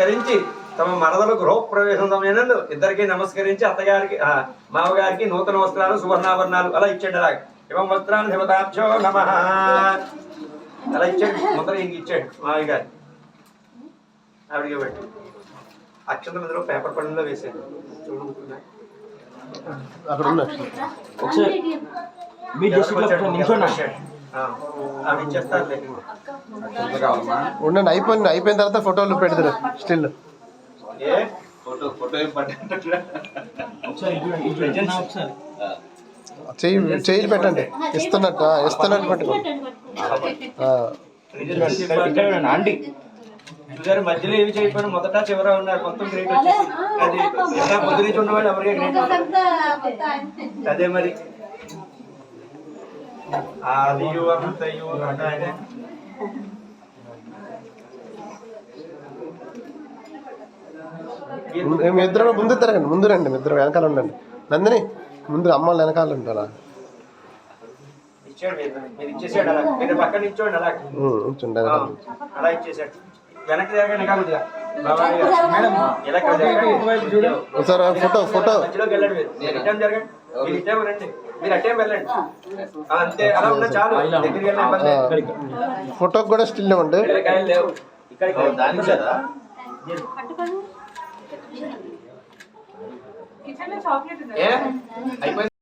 నమస్కరించి తమ మరదలు గృహప్రవేశం సమయంలో ఇద్దరికి నమస్కరించి అత్తగారికి మామగారికి నూతన వస్త్రాలు సువర్ణాభరణాలు అలా ఇచ్చాడు. అలాగే ఇవం వస్త్రాన్ని దేవతాభ్యో నమః అలా ఇచ్చాడు. ముందర ఇంక ఇచ్చాడు మామయ్య గారు. ఆవిడికి పెట్టి అక్షంత మధ్యలో పేపర్ పళ్ళలో వేసాడు. చూడుకుంటున్నా అక్కడ ఉన్నాడు. ఉండండి, అయిపోయిన తర్వాత ఫోటోలు పెడతారు. స్టిల్ చేయి పెట్టండి. ఇస్తున్నట్టు ఆంటీ గారు మధ్యలో ఏమి చేయకపోయినా మొదట చివర ఉన్నారు. మొత్తం గ్రేట్ వచ్చేసి అది పొద్దు నుంచి ఉన్నవాళ్ళు ఎవరికే గ్రేట్. అదే మరి ఆదియు అంతయు అంటే మీ ఇద్దరు ముందు తిరగండి. ముందు రండి, మీ ఇద్దరు వెనకాల ఉండండి. నందిని ముందు అమ్మాళ్ళు వెనకాల ఉంటారా? మీరు ఇచ్చేసాడు అలా, మీరు పక్కన ఇచ్చోండి అలా అలా ఇచ్చేసాడు. వెనక్కి తిరగండి కాదు ఒకసారి ఫోటో మధ్యలోకి వెళ్ళండి. మీరు ఇట్టం జరగండి, మీరు ఇట్టేం రండి, మీరు అట్టేం వెళ్ళండి. అంతే అలా ఉన్నా చాలు. దగ్గరికి వెళ్ళండి. ఫోటోకి కూడా స్టిల్ ఇవ్వండి. లేవు ఇక్కడికి అయిపోయింది.